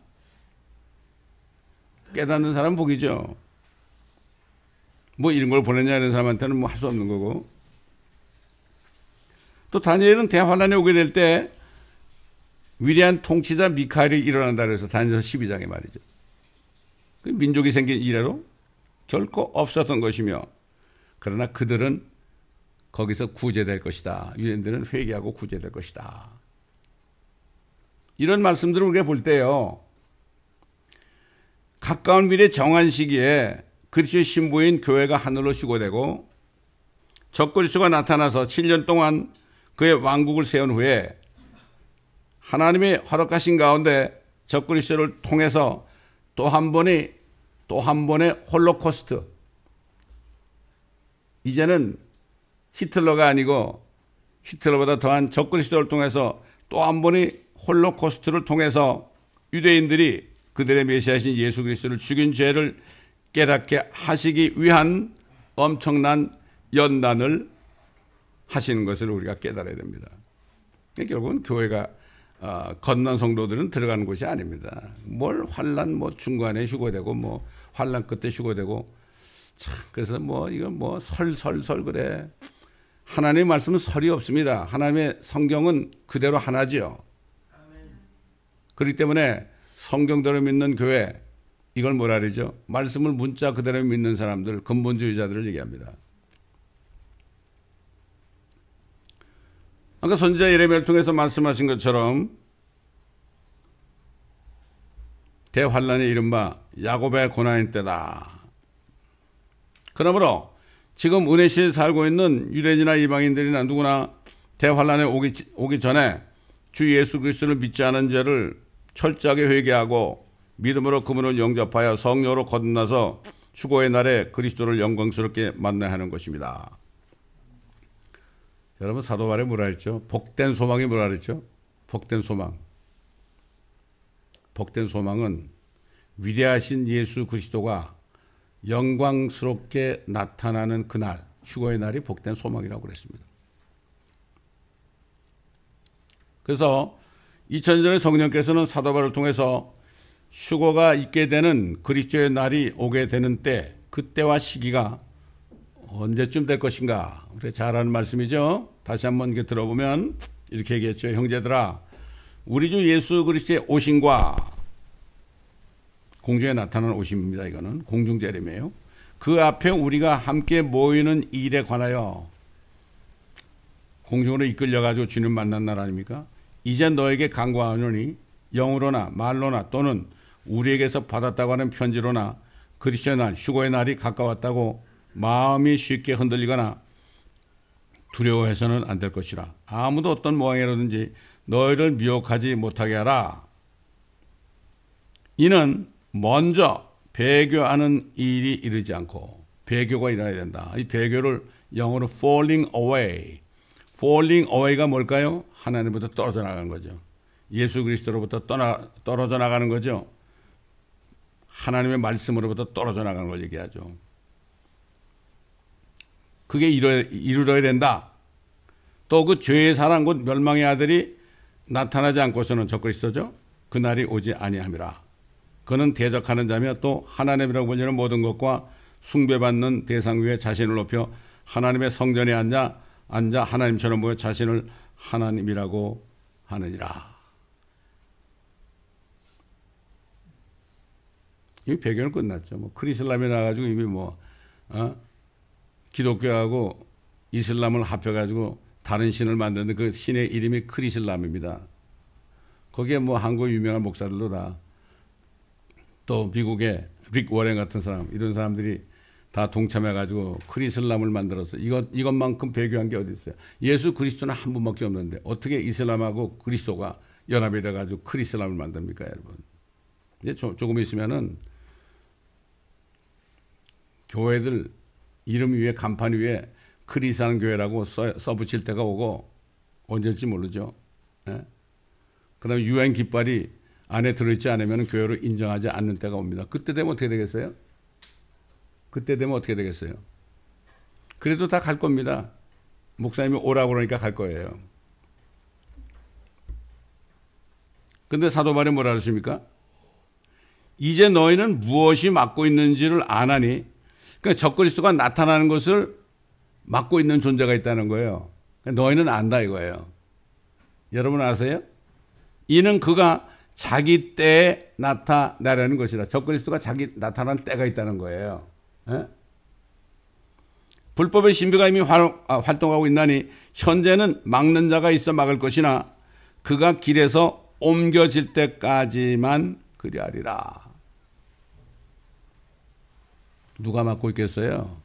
깨닫는 사람 복이죠. 뭐 이런 걸 보냈냐 이런 사람한테는 뭐 할 수 없는 거고. 또 다니엘은 대환란에 오게 될 때 위대한 통치자 미카엘이 일어난다 그래서 다니엘서 12장에 말이죠. 그 민족이 생긴 이래로 결코 없었던 것이며 그러나 그들은 거기서 구제될 것이다. 유대인들은 회개하고 구제될 것이다. 이런 말씀들을 우리가 볼 때요. 가까운 미래 정한 시기에 그리스도의 신부인 교회가 하늘로 휴거되고 적그리스도가 나타나서 7년 동안 그의 왕국을 세운 후에 하나님의 허락하신 가운데 적그리스도를 통해서 또 한 번의 홀로코스트. 이제는 히틀러가 아니고 히틀러보다 더한 적그리스도를 통해서 또 한 번의 홀로코스트를 통해서 유대인들이 그들의 메시아신 예수 그리스도를 죽인 죄를 깨닫게 하시기 위한 엄청난 연단을 하시는 것을 우리가 깨달아야 됩니다. 결국은 교회가 건넌 성도들은 들어가는 곳이 아닙니다. 뭘 환난 중간에 휴거되고 환난 끝에 휴거되고 참 그래서 이건 설 그래. 하나님의 말씀은 설이 없습니다. 하나님의 성경은 그대로 하나지요. 그렇기 때문에 성경대로 믿는 교회, 이걸 뭐라 그러죠? 말씀을 문자 그대로 믿는 사람들, 근본주의자들을 얘기합니다. 아까 선지자 예레미야를 통해서 말씀하신 것처럼 대환란의 이른바 야곱의 고난의 때다. 그러므로 지금 은혜 시대에 살고 있는 유대인이나 이방인들이나 누구나 대환란에 오기 전에 주 예수 그리스도를 믿지 않은 죄를 철저하게 회개하고 믿음으로 그분을 영접하여 성령으로 거듭나서 휴거의 날에 그리스도를 영광스럽게 만나야 하는 것입니다. 여러분 사도 바울이 뭐라 했죠? 복된 소망이 뭐라 했죠? 복된 소망. 복된 소망은 위대하신 예수 그리스도가 영광스럽게 나타나는 그날, 휴거의 날이 복된 소망이라고 그랬습니다. 그래서 2000년 전에 성령께서는 사도 바울을 통해서 휴거가 있게 되는 그리스도의 날이 오게 되는 때, 그때와 시기가 언제쯤 될 것인가? 우리 잘 아는 말씀이죠. 다시 한번 이렇게 들어보면 이렇게 얘기했죠. 형제들아, 우리 주 예수 그리스도의 오심과 공중에 나타나는 오심입니다. 이거는 공중재림이에요. 그 앞에 우리가 함께 모이는 일에 관하여 공중으로 이끌려가지고 주님 만난 날 아닙니까? 이제 너에게 간구하노니 영으로나 말로나 또는 우리에게서 받았다고 하는 편지로나 그리스도의 날, 휴거의 날이 가까웠다고 마음이 쉽게 흔들리거나 두려워해서는 안 될 것이라. 아무도 어떤 모양이라든지 너희를 미혹하지 못하게 하라. 이는 먼저 배교하는 일이 이르지 않고, 배교가 일어나야 된다. 이 배교를 영어로 falling away. falling away가 뭘까요? 하나님부터 떨어져 나가는 거죠. 예수 그리스도로부터 떨어져 나가는 거죠. 하나님의 말씀으로부터 떨어져 나가는 걸 얘기하죠. 그게 이루어야 된다. 또 그 죄의 사랑 곧 멸망의 아들이 나타나지 않고서는 적그리스도죠. 그날이 오지 아니함이라. 그는 대적하는 자며 또 하나님이라고 불리는 모든 것과 숭배받는 대상 위에 자신을 높여 하나님의 성전에 앉아 하나님처럼 보여 자신을 하나님이라고 하느니라. 이 배경은 끝났죠. 뭐 크리슬람에 나가지고 이미 기독교하고 이슬람을 합해가지고 다른 신을 만드는데 그 신의 이름이 크리슬람입니다. 거기에 뭐 한국 유명한 목사들도 다, 또 미국의 릭 워렌 같은 사람, 이런 사람들이 다 동참해가지고 크리슬람을 만들었어요. 이것만큼 배교한 게 어디 있어요? 예수 그리스도는 한 분밖에 없는데 어떻게 이슬람하고 그리스도가 연합이 돼가지고 크리슬람을 만듭니까, 여러분? 이제 조금 있으면은 교회들 이름 위에, 간판 위에 크리스천 교회라고 써붙일 때가 오고, 언제일지 모르죠. 예? 그 다음에 유엔 깃발이 안에 들어있지 않으면 교회로 인정하지 않는 때가 옵니다. 그때 되면 어떻게 되겠어요? 그때 되면 어떻게 되겠어요? 그래도 다 갈 겁니다. 목사님이 오라고 그러니까 갈 거예요. 근데 사도 바울이 뭐라 그러십니까? 이제 너희는 무엇이 막고 있는지를 아나니, 그러니까 적그리스도가 나타나는 것을 막고 있는 존재가 있다는 거예요. 너희는 안다 이거예요. 여러분 아세요? 이는 그가 자기 때에 나타나려는 것이라. 적그리스도가 자기 나타난 때가 있다는 거예요. 에? 불법의 신비가 이미 활동하고 있나니 현재는 막는 자가 있어 막을 것이나 그가 길에서 옮겨질 때까지만 그리하리라. 누가 막고 있겠어요?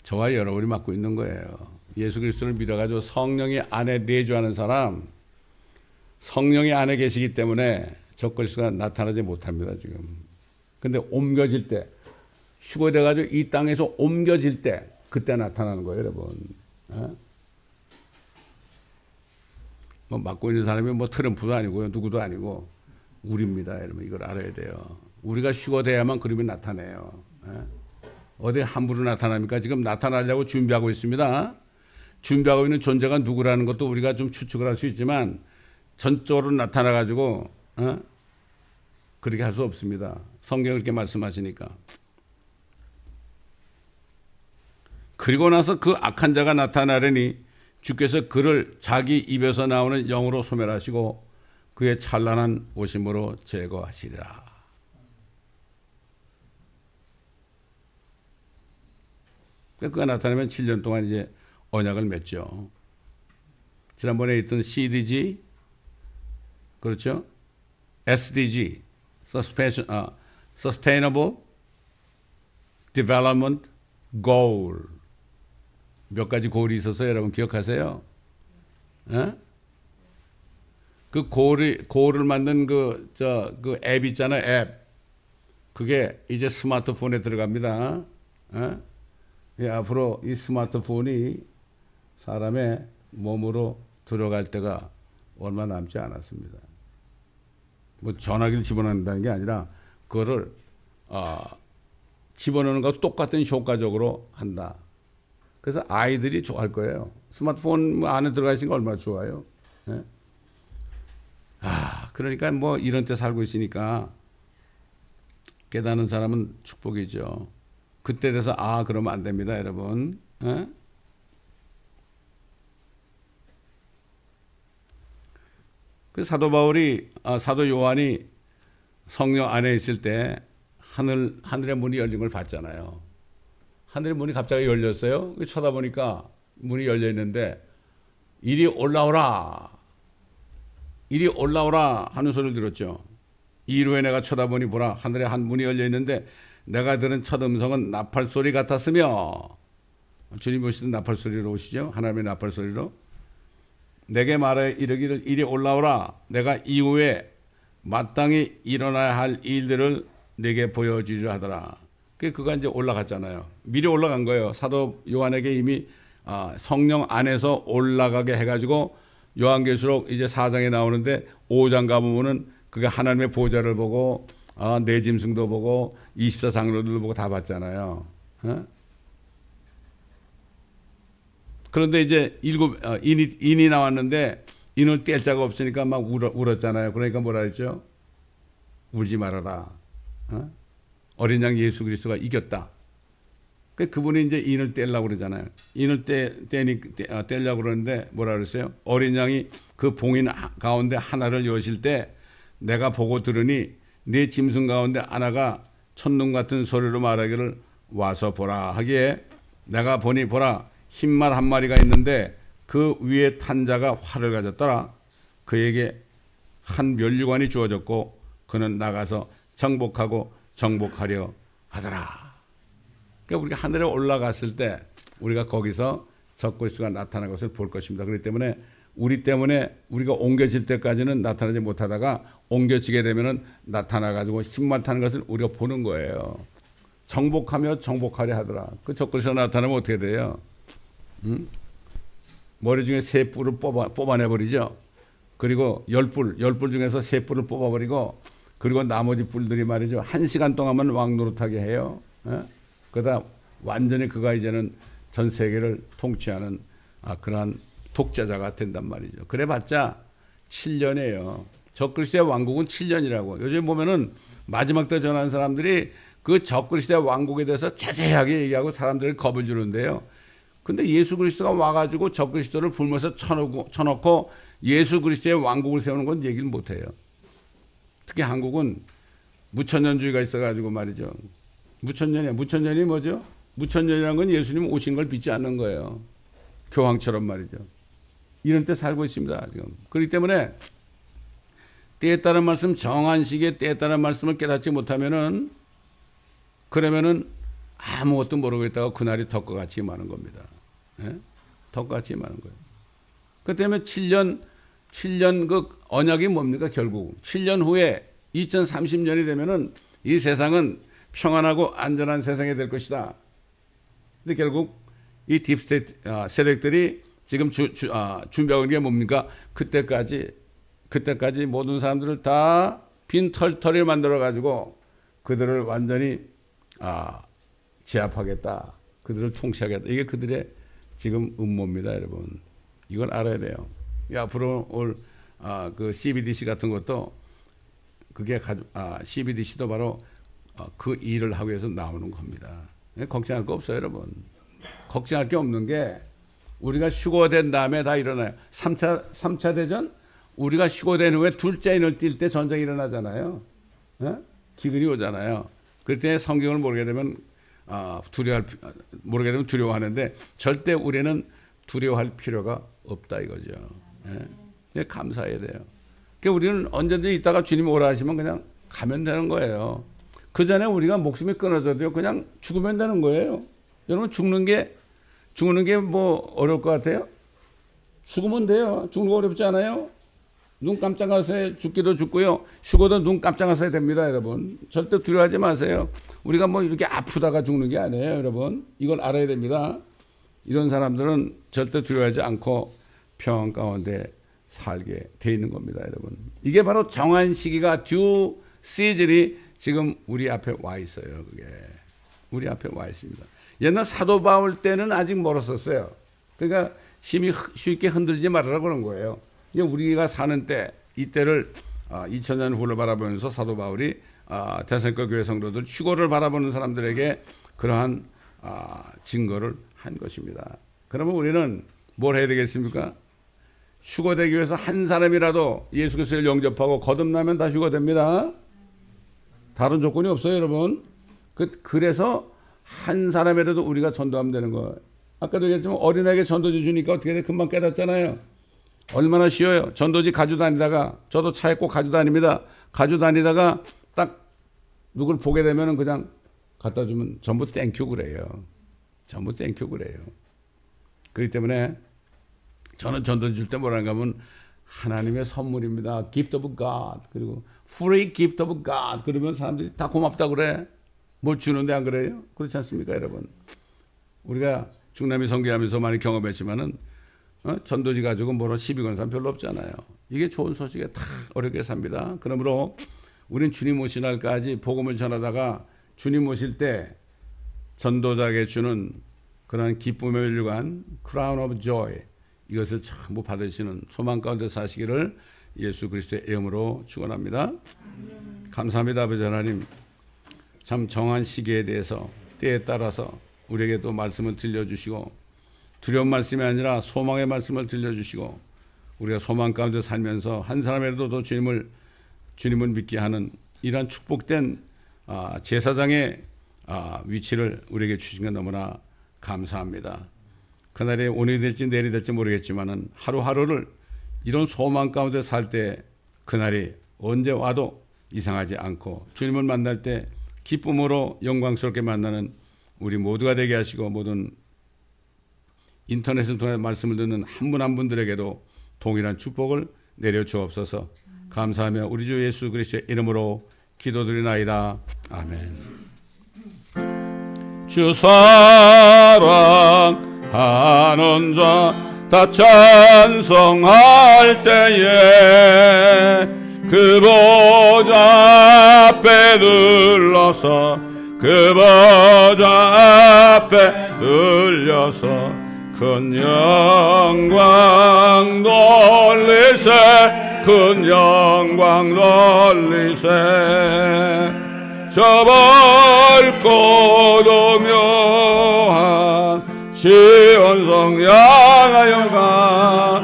저와 여러분이 막고 있는 거예요. 예수 그리스도를 믿어가지고 성령이 안에 내주하는 사람, 성령이 안에 계시기 때문에 적그리스도가 나타나지 못합니다, 지금. 근데 옮겨질 때, 휴거돼가지고 이 땅에서 옮겨질 때, 그때 나타나는 거예요, 여러분. 뭐 막고 있는 사람이 뭐 트럼프도 아니고요, 누구도 아니고 우리입니다, 여러분. 이걸 알아야 돼요. 우리가 휴거돼야만 그림이 나타내요. 어디 함부로 나타납니까? 지금 나타나려고 준비하고 있습니다. 준비하고 있는 존재가 누구라는 것도 우리가 좀 추측을 할 수 있지만 전적으로 나타나가지고 그렇게 할 수 없습니다. 성경이 그렇게 말씀하시니까. 그리고 나서 그 악한 자가 나타나려니 주께서 그를 자기 입에서 나오는 영으로 소멸하시고 그의 찬란한 오심으로 제거하시리라. 그가 나타나면 7년 동안 이제 언약을 맺죠. 지난번에 있던 CDG, 그렇죠? SDG, Sustainable Development Goal. 몇 가지 고울이 있어서 여러분 기억하세요? 에? 그 고울을 만든 그 앱 있잖아요, 앱. 그게 이제 스마트폰에 들어갑니다. 에? 예, 앞으로 이 스마트폰이 사람의 몸으로 들어갈 때가 얼마 남지 않았습니다. 뭐 전화기를 집어넣는다는 게 아니라 그거를 집어넣는 것과 똑같은 효과적으로 한다. 그래서 아이들이 좋아할 거예요. 스마트폰 안에 들어가 있으니까 얼마나 좋아요. 예? 그러니까 뭐 이런 때 살고 있으니까 깨닫는 사람은 축복이죠. 그때 돼서 그러면 안 됩니다, 여러분. 에? 그 사도 바울이 사도 요한이 성령 안에 있을 때 하늘의 문이 열린 걸 봤잖아요. 하늘의 문이 갑자기 열렸어요. 쳐다보니까 문이 열려 있는데 이리 올라오라, 이리 올라오라 하는 소리를 들었죠. 이후에 내가 쳐다보니 보라, 하늘에 한 문이 열려 있는데 내가 들은 첫 음성은 나팔 소리 같았으며, 주님 오시던 나팔 소리로 오시죠. 하나님의 나팔 소리로. 내게 말해 이르기를 이리 올라오라. 내가 이후에 마땅히 일어나야 할 일들을 내게 보여주려 하더라. 그가 이제 올라갔잖아요. 미리 올라간 거예요. 사도 요한에게 이미 성령 안에서 올라가게 해가지고 요한계시록 이제 4장에 나오는데 5장 가보면은 그가 하나님의 보좌를 보고 내 짐승도 보고 24장로들도 보고 다 봤잖아요. 그런데 이제 인이 나왔는데 인을 뗄 자가 없으니까 막 울었잖아요. 그러니까 뭐라 했죠? 울지 말아라. 어린 양 예수 그리스도가 이겼다. 그분이 이제 인을 떼려고 그러잖아요. 인을 떼려고 그러는데 뭐라 그랬어요? 어린 양이 그 봉인 가운데 하나를 여실 때 내가 보고 들으니 네 짐승 가운데 하나가 첫눈 같은 소리로 말하기를 와서 보라 하기에 내가 보니 보라 흰말 한 마리가 있는데 그 위에 탄 자가 활을 가졌더라. 그에게 한 면류관이 주어졌고 그는 나가서 정복하고 정복하려 하더라. 그러니까 우리가 하늘에 올라갔을 때 우리가 거기서 적그리스도가 나타난 것을 볼 것입니다. 그렇기 때문에 우리 때문에 우리가 옮겨질 때까지는 나타나지 못하다가 옮겨지게 되면은 나타나가지고 힘만 타는 것을 우리가 보는 거예요. 정복하며 정복하려 하더라. 그 적그리스도가 나타나면 어떻게 돼요? 머리 중에 세 뿔을 뽑아내버리죠. 그리고 열 뿔 중에서 세 뿔을 뽑아버리고 그리고 나머지 뿔들이 말이죠. 1시간 동안만 왕노릇하게 해요. 그러다 완전히 그가 이제는 전 세계를 통치하는 그러한 독재자가 된단 말이죠. 그래봤자 7년이에요. 적그리스도의 왕국은 7년이라고. 요즘 보면은 마지막 때 전하는 사람들이 그 적그리스도의 왕국에 대해서 자세하게 얘기하고 사람들을 겁을 주는데요. 근데 예수 그리스도가 와가지고 적그리스도를 불면서 쳐놓고 예수 그리스도의 왕국을 세우는 건 얘기를 못해요. 특히 한국은 무천년주의가 있어가지고 말이죠. 무천년이 뭐죠? 무천년이라는 건 예수님 오신 걸 믿지 않는 거예요. 교황처럼 말이죠. 이런 때 살고 있습니다, 지금. 그렇기 때문에 때에 따른 말씀, 정한 시기에 때에 따른 말씀을 깨닫지 못하면은 그러면은 아무것도 모르고 있다가 그날이 덕과 같이 많은 겁니다. 예? 덕과 같이 많은 거예요. 그 때문에 7년 그 언약이 뭡니까, 결국. 7년 후에 2030년이 되면은 이 세상은 평안하고 안전한 세상이 될 것이다. 근데 결국 이 딥스테이트 세력들이 지금 준비하고 있는 게 뭡니까? 그때까지 모든 사람들을 다 빈 털터리를 만들어가지고 그들을 완전히 제압하겠다. 그들을 통치하겠다. 이게 그들의 지금 음모입니다, 여러분. 이걸 알아야 돼요. 앞으로 올 그 CBDC 같은 것도 그게 CBDC도 바로 그 일을 하기 위해서 나오는 겁니다. 걱정할 거 없어요, 여러분. 걱정할 게 없는 게 우리가 휴거된 다음에 다 일어나요. 3차 대전 우리가 휴거된 후에 둘째 인을 뛸 때 전쟁이 일어나잖아요. 기근이 오잖아요. 그럴 때 성경을 모르게 되면 두려워하는데 절대 우리는 두려워할 필요가 없다 이거죠. 감사해야 돼요. 그러니까 우리는 언제든지 있다가 주님 오라 하시면 그냥 가면 되는 거예요. 그 전에 우리가 목숨이 끊어져도 그냥 죽으면 되는 거예요. 여러분 죽는 게 뭐 어려울 것 같아요? 죽으면 돼요. 죽는 거 어렵지 않아요? 눈 깜짝하세요. 죽기도 죽고요. 죽어도 눈 깜짝하셔야 됩니다, 여러분. 절대 두려워하지 마세요. 우리가 뭐 이렇게 아프다가 죽는 게 아니에요, 여러분. 이걸 알아야 됩니다. 이런 사람들은 절대 두려워하지 않고 평안 가운데 살게 돼 있는 겁니다, 여러분. 이게 바로 정한 시기가 듀 시즌이 지금 우리 앞에 와 있어요. 그게 우리 앞에 와 있습니다. 옛날 사도 바울 때는 아직 멀었었어요. 그러니까 힘이 쉽게 흔들지 말으라고 그런 거예요. 이제 우리가 사는 때 이때를 2000년 후를 바라보면서 사도 바울이 데살로니가 교회 성도들 휴거를 바라보는 사람들에게 그러한 증거를 한 것입니다. 그러면 우리는 뭘 해야 되겠습니까? 휴거되기 위해서 한 사람이라도 예수 그리스도를 영접하고 거듭나면 다 휴거됩니다. 다른 조건이 없어요, 여러분. 그래서 한 사람이라도 우리가 전도하면 되는 거예요. 아까도 얘기했지만 어린아이에게 전도지 주니까 어떻게 돼? 금방 깨닫잖아요. 얼마나 쉬워요. 전도지 가지고 다니다가 저도 차에 꼭 가지고 다닙니다. 가지고 다니다가 딱 누굴 보게 되면 그냥 갖다 주면 전부 땡큐 그래요. 전부 땡큐 그래요. 그렇기 때문에 저는 전도지 줄 때 뭐라는가 하면 하나님의 선물입니다. Gift of God. 그리고 Free Gift of God. 그러면 사람들이 다 고맙다 그래. 뭘 주는데 안 그래요? 그렇지 않습니까, 여러분? 우리가 중남미 선교하면서 많이 경험했지만은 전도지 가지고 뭐로 시비 거는 사람 별로 없잖아요. 이게 좋은 소식에 다 어렵게 삽니다. 그러므로 우린 주님 오신 날까지 복음을 전하다가 주님 오실 때 전도자에게 주는 그런 기쁨의 멸류관 Crown of Joy 이것을 전부 받으시는 소망 가운데 사시기를 예수 그리스도의 이름으로 축원합니다. 감사합니다, 아버지 하나님. 참 정한 시기에 대해서 때에 따라서 우리에게 또 말씀을 들려주시고 두려운 말씀이 아니라 소망의 말씀을 들려주시고 우리가 소망 가운데 살면서 한 사람이라도 더 주님을 믿게 하는 이러한 축복된 제사장의 위치를 우리에게 주신 것 너무나 감사합니다. 그날이 오늘이 될지 내일이 될지 모르겠지만은 하루하루를 이런 소망 가운데 살 때 그날이 언제 와도 이상하지 않고 주님을 만날 때 기쁨으로 영광스럽게 만나는 우리 모두가 되게 하시고 모든 인터넷을 통해 말씀을 듣는 한 분 한 분들에게도 동일한 축복을 내려 주옵소서. 감사하며 우리 주 예수 그리스도의 이름으로 기도드리나이다. 아멘. 주 사랑하는 자 다 찬송할 때에 그 보좌 앞에 들러서 그 보좌 앞에 들려서 큰 영광 돌리세 큰 영광 돌리세 저 밝고 묘한 시온성 향하여가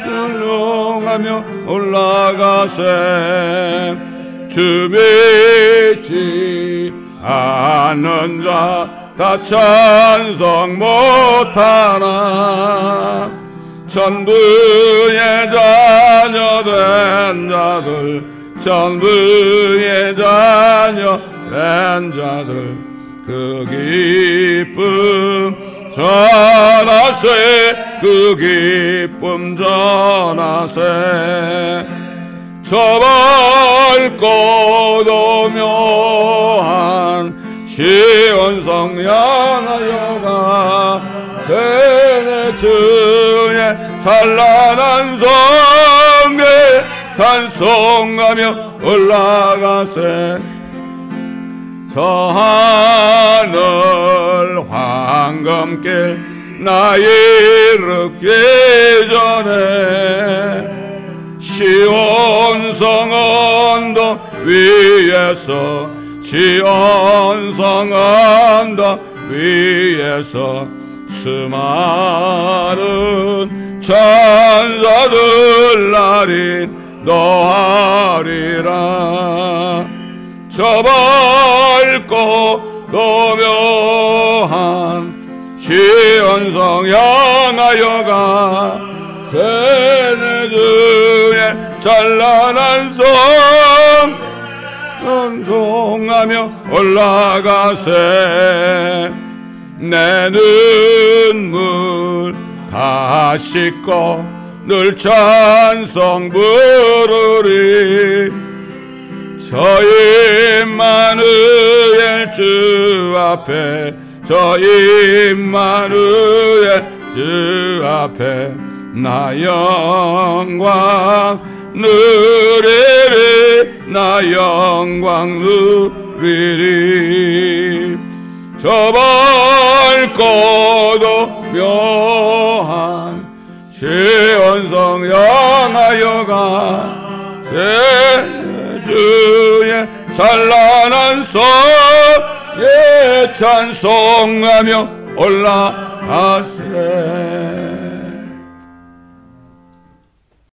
생은하며 올라가세 주 믿지 않는 자 다 찬송 못하나 천부의 자녀 된 자들 천부의 자녀 된 자들 그 기쁨 전하세 그 기쁨 전하세 저 밝고 묘한 시온성 향하여가 세네 주의 찬란한 성에 찬송하며 올라가세 저 하늘 황금길 나 이르기 전에 시온성 언덕 위에서 시온성 언덕 위에서 수많은 천사들 날인 너하리라 저 밝고 묘한 시온성 향하여가 세네주의 찬란한 성 찬송하며 올라가세 내 눈물 다 씻고 늘 찬송 부르리 저 임마누엘 주 앞에 저 임마누엘 주 앞에 나 영광 누리리 나 영광 누리리 저 밝고도 묘한 시온성 향하여가 주의 찬란한 성에 찬송하며 올라가세